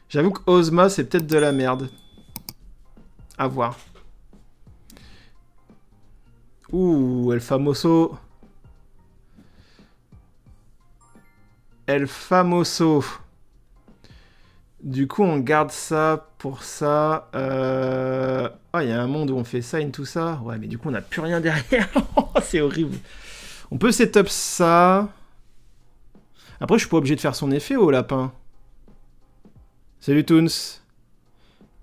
J'avoue que Ozma, c'est peut-être de la merde. À voir. Ouh, El Famoso. El Famoso. Du coup, on garde ça pour ça. Ah, il y a un monde où on fait ça et tout ça. Ouais, mais du coup, on n'a plus rien derrière. C'est horrible. On peut setup ça. Après, je suis pas obligé de faire son effet au lapin. Salut Toons.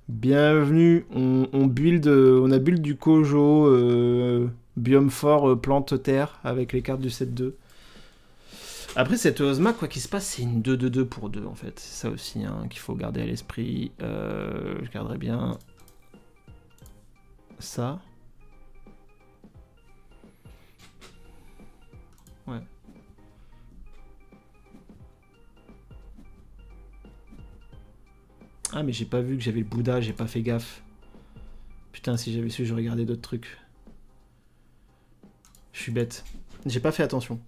Bienvenue. On build, on a build du Kojo, biome fort, plante terre avec les cartes du set 2. Après, cette Ozma, quoi qu'il se passe, c'est une 2-2-2 pour 2 en fait. C'est ça aussi hein, qu'il faut garder à l'esprit. Je garderai bien ça. Ouais. Ah, mais j'ai pas vu que j'avais le Bouddha, j'ai pas fait gaffe. Putain, si j'avais su, j'aurais regardé d'autres trucs. Je suis bête. J'ai pas fait attention.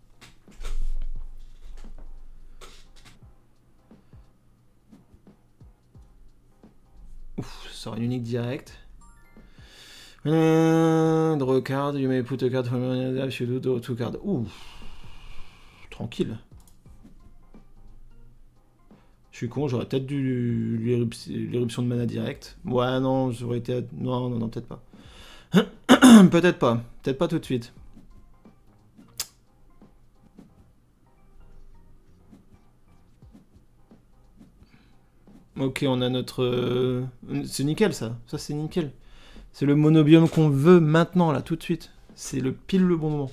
Ouf, ça sort une unique direct. Draw card, you may put a card from your hand if you do draw two cards. Ouf. Tranquille. Je suis con, j'aurais peut-être dû l'éruption de mana direct. Ouais, non, j'aurais été... Non, non, non, peut-être pas. Peut-être pas. Peut-être pas tout de suite. Ok, on a notre... C'est nickel, ça. Ça, c'est nickel. C'est le monobiome qu'on veut maintenant, là, tout de suite. C'est le pile le bon moment.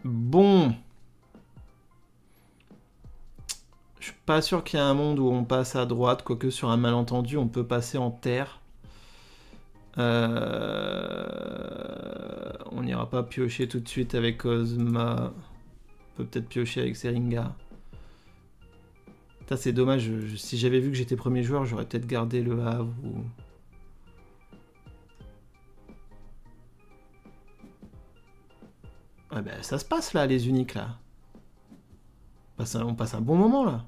Bon... Je suis pas sûr qu'il y ait un monde où on passe à droite, quoique sur un malentendu, on peut passer en terre. On n'ira pas piocher tout de suite avec Ozma. On peut peut-être piocher avec Seringa. C'est dommage, si j'avais vu que j'étais premier joueur, j'aurais peut-être gardé le Havre ou... Ah ben ça se passe là, les uniques là. On passe un bon moment là.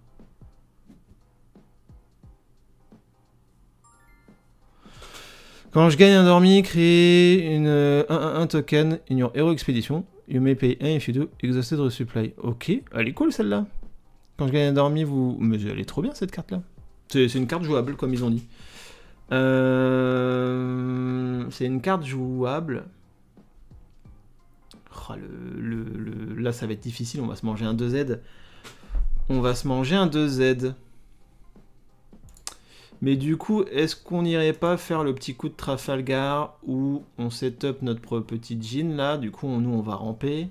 Quand je gagne un dormi, créer une 1-1 token in your hero expedition. You may pay 1 if you do exhausted resupply. Ok, elle est cool celle-là. Quand je gagne un dormi, vous... Mais elle est trop bien cette carte-là. C'est une carte jouable, comme ils ont dit. C'est une carte jouable. Oh, là, ça va être difficile. On va se manger un 2Z. On va se manger un 2Z. Mais du coup, est-ce qu'on n'irait pas faire le petit coup de Trafalgar où on set up notre petit Djinn là? Du coup, nous, on va ramper.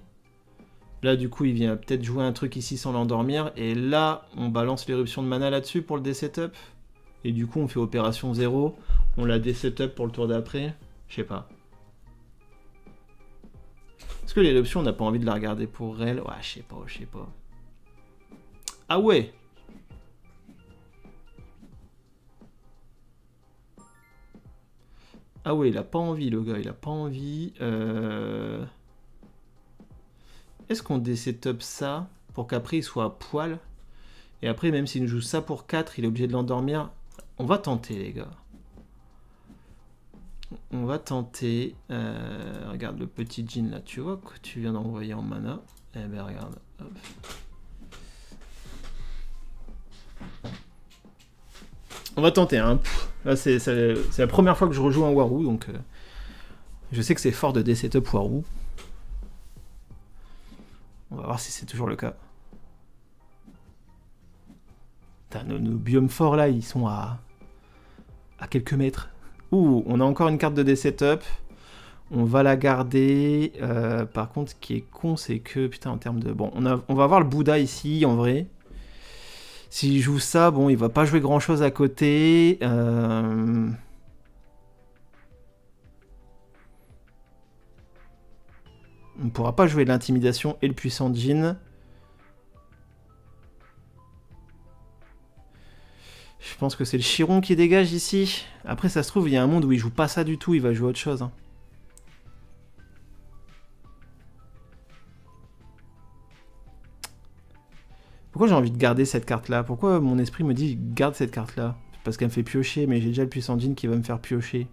Là, du coup, il vient peut-être jouer un truc ici sans l'endormir. Et là, on balance l'éruption de mana là-dessus pour le désetup. Et du coup, on fait opération 0. On la désetup pour le tour d'après. Je sais pas. Est-ce que l'éruption, on n'a pas envie de la regarder pour elle? Ouais, je sais pas, je sais pas. Ah ouais! Ah ouais, il a pas envie, le gars, il a pas envie. Est-ce qu'on désetup ça pour qu'après il soit à poil? Et après, même s'il nous joue ça pour 4, il est obligé de l'endormir. On va tenter, les gars. On va tenter. Regarde le petit Djinn là, tu vois que tu viens d'envoyer en mana. Eh ben regarde. Hop. On va tenter, hein. Là, c'est la première fois que je rejoue un Warou, donc je sais que c'est fort de désetup Warou. On va voir si c'est toujours le cas. Nos biomes forts là, ils sont à quelques mètres. Ouh, on a encore une carte de désetup. On va la garder. Par contre, ce qui est con, c'est que, putain, en termes de... Bon, on va avoir le Bouddha ici, en vrai. S'il joue ça, bon, il va pas jouer grand-chose à côté. On ne pourra pas jouer l'intimidation et le puissant Djinn. Je pense que c'est le Chiron qui dégage ici. Après, ça se trouve, il y a un monde où il joue pas ça du tout, il va jouer autre chose. Hein. Pourquoi j'ai envie de garder cette carte-là? Pourquoi mon esprit me dit garde cette carte-là? Parce qu'elle me fait piocher, mais j'ai déjà le puissant djinn qui va me faire piocher.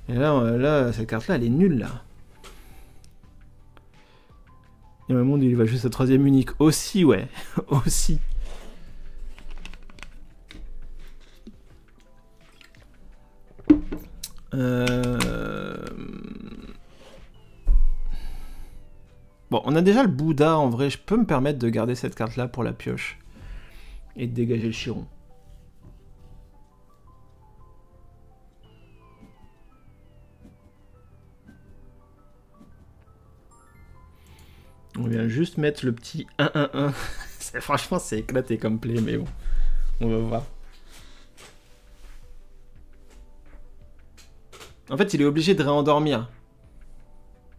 Et là cette carte-là, elle est nulle, là. Et le monde, il va juste à 3ème unique. Aussi, ouais. Aussi. Bon, on a déjà le Bouddha, en vrai. Je peux me permettre de garder cette carte-là pour la pioche. Et de dégager le Chiron. On vient juste mettre le petit 1-1-1. Franchement, c'est éclaté comme play, mais bon. On va voir. En fait, il est obligé de réendormir.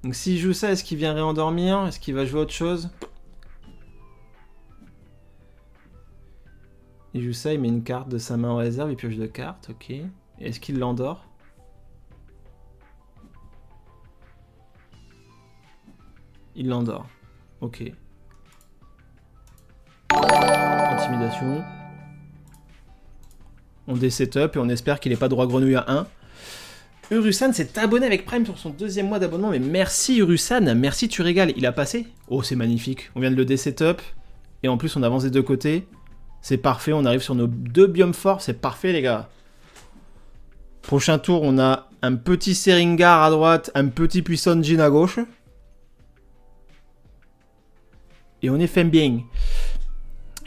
Donc s'il joue ça, est-ce qu'il vient réendormir? Est-ce qu'il va jouer autre chose? Il joue ça, il met une carte de sa main en réserve, il pioche 2 cartes, ok. Est-ce qu'il l'endort? Il l'endort. Ok. Intimidation. On dé-setup et on espère qu'il n'est pas droit grenouille à 1. Urusan s'est abonné avec Prime sur son 2e mois d'abonnement, mais merci Urusan, merci tu régales. Il a passé? Oh, c'est magnifique. On vient de le dé-setup et en plus on avance des deux côtés. C'est parfait, on arrive sur nos 2 biomes forts, c'est parfait les gars. Prochain tour, on a un petit Seringar à droite, un petit puissant Djinn à gauche. Et on est fait bien.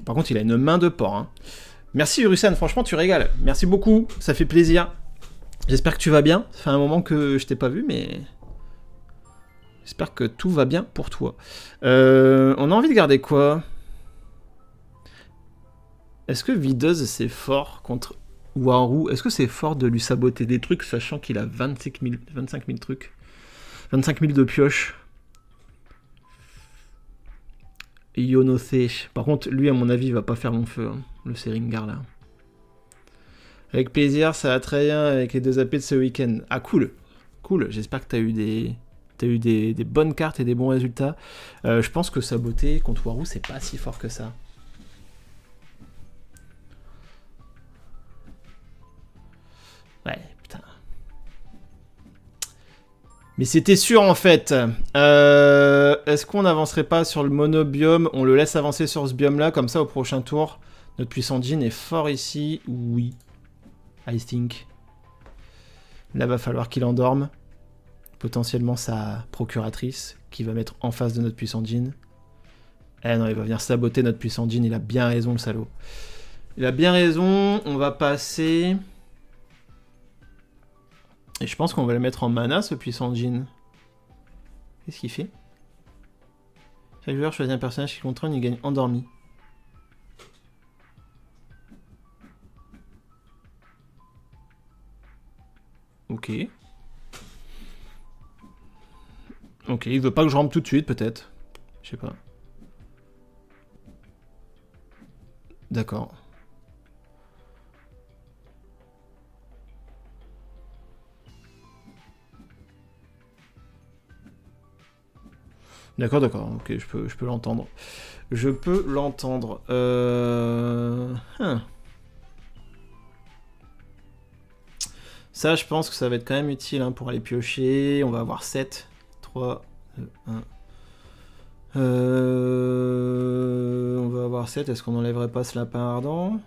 Par contre, il a une main de porc. Hein. Merci Urusan, franchement, tu régales. Merci beaucoup, ça fait plaisir. J'espère que tu vas bien. Ça fait un moment que je t'ai pas vu, mais... J'espère que tout va bien pour toi. On a envie de garder quoi? Est-ce que Videuse, c'est fort contre Waru? Est-ce que c'est fort de lui saboter des trucs, sachant qu'il a 25 000 trucs? 25 000 de pioche. Yonose. Par contre, lui, à mon avis, il va pas faire mon feu, hein, le Seringar, là. Avec plaisir, ça va très bien avec les 2 AP de ce week-end. Ah, cool. Cool. J'espère que t'as eu des bonnes cartes et des bons résultats. Je pense que saboter contre Waru, c'est pas si fort que ça. Ouais, putain. Mais c'était sûr en fait. Est-ce qu'on n'avancerait pas sur le monobiome? On le laisse avancer sur ce biome là, comme ça au prochain tour. Notre puissant djinn est fort ici. Oui. I think. Là va falloir qu'il endorme. Potentiellement sa procuratrice qui va mettre en face de notre puissant djinn. Eh non, il va venir saboter notre puissant djinn. Il a bien raison le salaud. Il a bien raison. On va passer... Et je pense qu'on va le mettre en mana, ce puissant djinn. Qu'est-ce qu'il fait? Chaque joueur choisit un personnage qui contrôle, il gagne endormi. Ok. Ok, il veut pas que je rampe tout de suite, peut-être. Je sais pas. D'accord. D'accord, d'accord, ok, je peux l'entendre. Je peux l'entendre. Ça, je pense que ça va être quand même utile hein, pour aller piocher. On va avoir 7, 3, 2, 1. On va avoir 7. Est-ce qu'on n'enlèverait pas ce lapin ardent?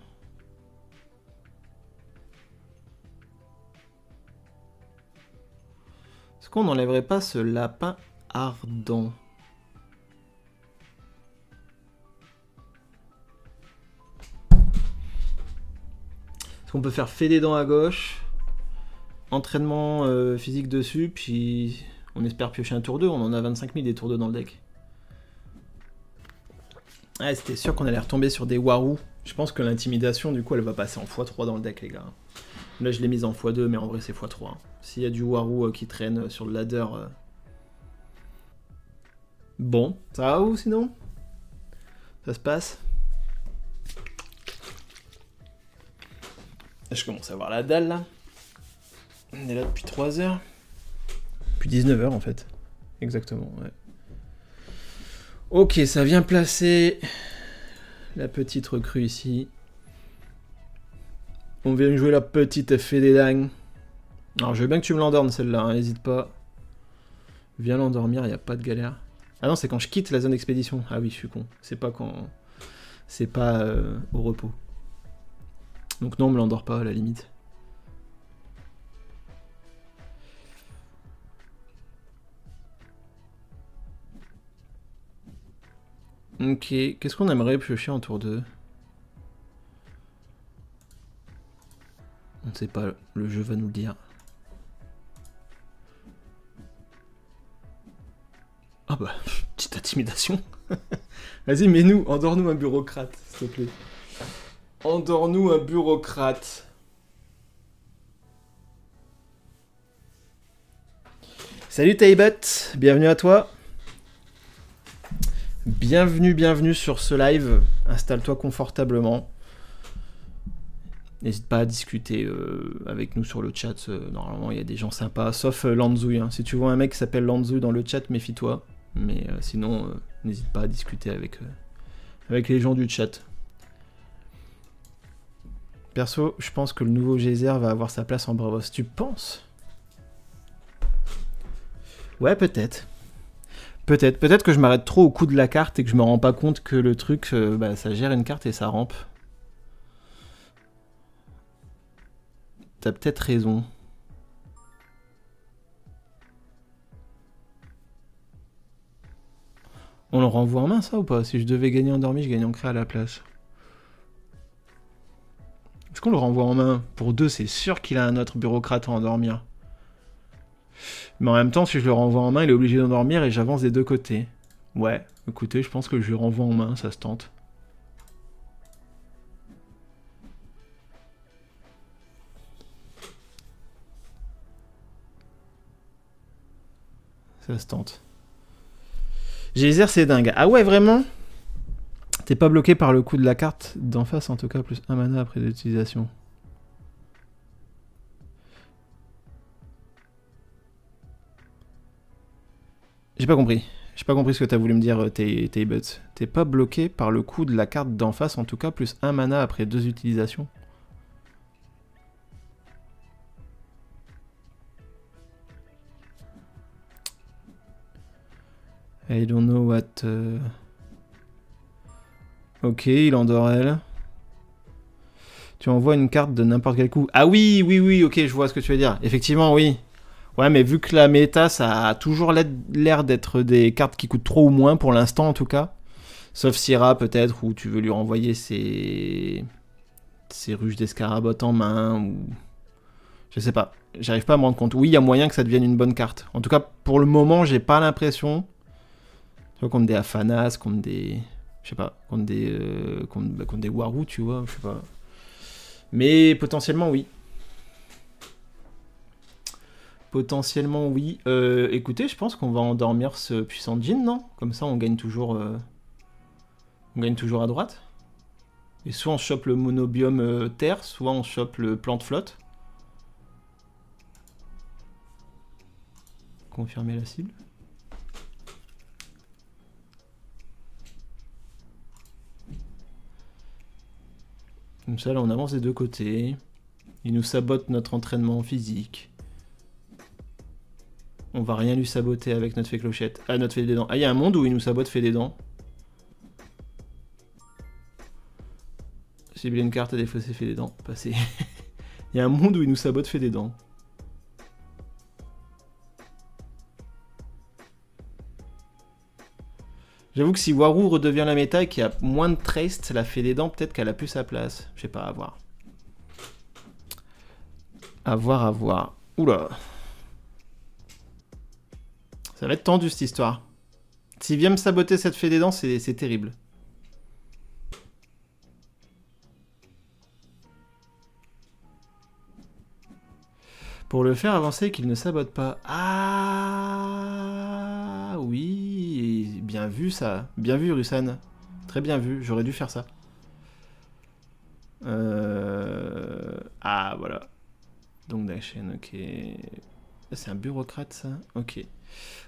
Est-ce qu'on n'enlèverait pas ce lapin ardent? Est-ce qu'on peut faire fée des dents à gauche? Entraînement physique dessus, puis on espère piocher un tour 2. On en a 25 000 des tours 2 dans le deck. Ouais, c'était sûr qu'on allait retomber sur des Waru. Je pense que l'intimidation, du coup, elle va passer en x3 dans le deck, les gars. Là, je l'ai mise en x2, mais en vrai, c'est x3. S'il y a du Waru qui traîne sur le ladder... Bon, ça va ou sinon? Ça se passe? Je commence à avoir la dalle, là. On est là depuis 3 heures. Depuis 19 heures, en fait. Exactement, ouais. Ok, ça vient placer la petite recrue ici. On vient jouer la petite fée des dingues. Alors je veux bien que tu me l'endormes celle-là, hein, n'hésite pas. Viens l'endormir, y a pas de galère. Ah non, c'est quand je quitte la zone d'expédition. Ah oui, je suis con. C'est pas quand... C'est pas au repos. Donc non, on me l'endort pas à la limite. Ok, qu'est-ce qu'on aimerait piocher en tour 2? On ne sait pas, le jeu va nous le dire. Ah bah, petite intimidation. Vas-y, mets-nous, endors-nous un bureaucrate, s'il te plaît. Endors-nous un bureaucrate. Salut Taibot, bienvenue à toi. Bienvenue sur ce live. Installe-toi confortablement. N'hésite pas à discuter avec nous sur le chat. Normalement, il y a des gens sympas, sauf Lanzouille. Hein. Si tu vois un mec qui s'appelle Lanzouille dans le chat, méfie-toi. Mais sinon, n'hésite pas à discuter avec les gens du chat. Perso, je pense que le nouveau Geyser va avoir sa place en Bravos. Tu penses? Ouais, peut-être. Peut-être que je m'arrête trop au coup de la carte et que je me rends pas compte que le truc, ça gère une carte et ça rampe. T'as peut-être raison. On le renvoie en main, ça, ou pas? Si je devais gagner en dormi, je gagne en cré à la place. Est-ce qu'on le renvoie en main? Pour 2, c'est sûr qu'il a un autre bureaucrate à endormir. Mais en même temps, si je le renvoie en main, il est obligé d'endormir et j'avance des deux côtés. Ouais, écoutez, je pense que je le renvoie en main, ça se tente. Ça se tente. Geyser, c'est dingue. Ah ouais, vraiment? T'es pas bloqué par le coup de la carte d'en face, en tout cas, plus 1 mana après l'utilisation. J'ai pas compris. J'ai pas compris ce que t'as voulu me dire, Taibut. T'es pas bloqué par le coup de la carte d'en face, en tout cas, plus 1 mana après 2 utilisations. I don't know what... Ok, il endort elle. Tu envoies une carte de n'importe quel coup. Ah oui, ok, je vois ce que tu veux dire. Effectivement, oui. Ouais, mais vu que la méta, ça a toujours l'air d'être des cartes qui coûtent trop ou moins, pour l'instant en tout cas. Sauf Syrah peut-être, où tu veux lui renvoyer ses ruches d'escarabotte en main, ou... Je sais pas, j'arrive pas à me rendre compte. Oui, il y a moyen que ça devienne une bonne carte. En tout cas, pour le moment, j'ai pas l'impression. Tu vois, contre des Afanas, contre des... Je sais pas, contre des Warou, tu vois, je sais pas. Mais potentiellement, oui. Potentiellement, oui. Écoutez, je pense qu'on va endormir ce puissant djinn, non? Comme ça, on gagne toujours à droite. Et soit on chope le monobiome terre, soit on chope le plante flotte. Confirmer la cible. Comme ça, là, on avance des deux côtés. Il nous sabote notre entraînement physique. On va rien lui saboter avec notre fée clochette. Ah, notre fée des dents. Ah, il y a un monde où il nous sabote fée des dents. Cibler une carte à défausser fée des dents. Passer. Il y a un monde où il nous sabote fée des dents. J'avoue que si Warou redevient la méta et qu'il y a moins de trace, la fée des dents, peut-être qu'elle a plus sa place. Je sais pas, à voir. À voir. Oula. Ça va être tendu cette histoire. S'il vient me saboter cette fée des dents, c'est terrible. Pour le faire avancer, qu'il ne sabote pas. Ah oui, bien vu ça. Bien vu, Rusan. Très bien vu, j'aurais dû faire ça. Ah, voilà. Donc Dakshen, ok. C'est un bureaucrate, ça. Ok.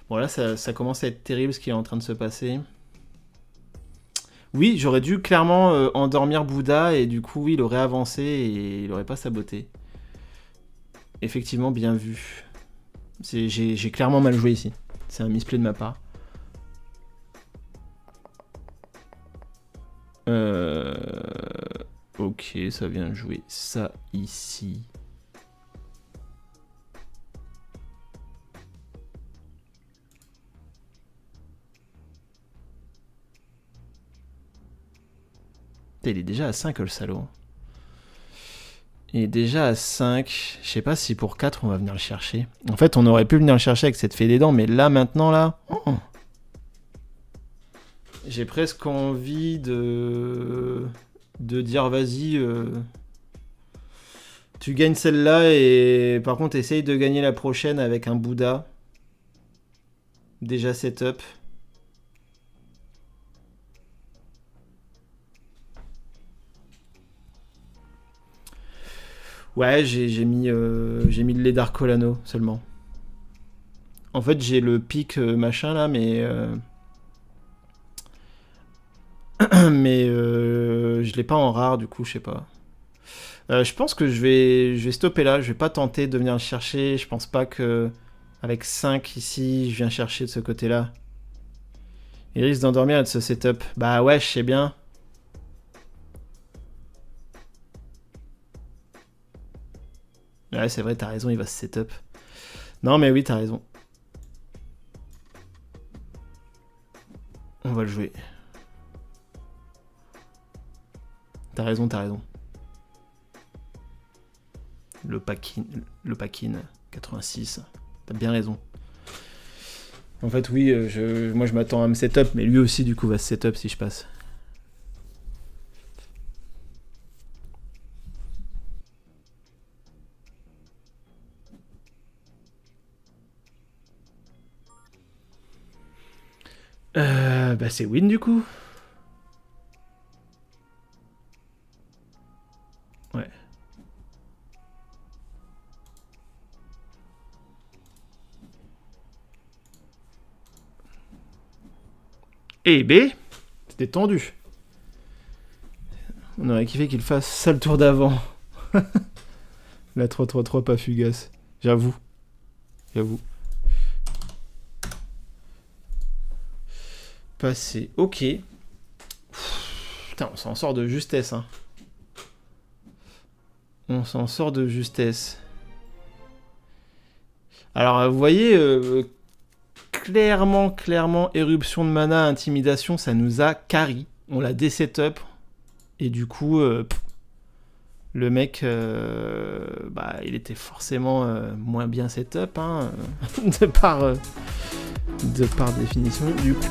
Bon, là, ça commence à être terrible ce qui est en train de se passer. Oui, j'aurais dû clairement endormir Bouddha et du coup, oui, il aurait avancé et il aurait pas saboté. Effectivement, bien vu. J'ai clairement mal joué ici. C'est un misplay de ma part. Ok, ça vient jouer ça ici. Il est déjà à 5 le salaud. Il est déjà à 5. Je sais pas si pour 4 on va venir le chercher. En fait on aurait pu venir le chercher avec cette fée des dents, mais là maintenant là... Oh, j'ai presque envie de dire vas-y, tu gagnes celle-là et par contre essaye de gagner la prochaine avec un Bouddha. Déjà setup. Ouais, j'ai mis le lait d'Arcolano seulement. En fait j'ai le pic machin là, mais... mais je l'ai pas en rare, du coup, je sais pas. Je pense que je vais stopper là. Je vais pas tenter de venir le chercher. Je pense pas que avec 5 ici, je viens chercher de ce côté-là. Il risque d'endormir et de se setup. Bah ouais, je sais bien. Ouais, c'est vrai, t'as raison, il va se setup. Non, mais oui, t'as raison. On va le jouer. T'as raison, t'as raison. Le Pakin 86. T'as bien raison. En fait, oui, moi je m'attends à me setup, mais lui aussi, du coup, va se setup si je passe. Bah c'est win du coup. Ouais. Et B, c'était tendu. On aurait kiffé qu'il fasse ça le tour d'avant. La 3-3-3 pas fugace. J'avoue. J'avoue. Passé. Ok. Putain, on s'en sort de justesse. Hein. On s'en sort de justesse. Alors, vous voyez, clairement, éruption de mana, intimidation, ça nous a carry. On l'a désetup. Et du coup, le mec, bah, il était forcément moins bien setup, hein, de par définition. Du coup.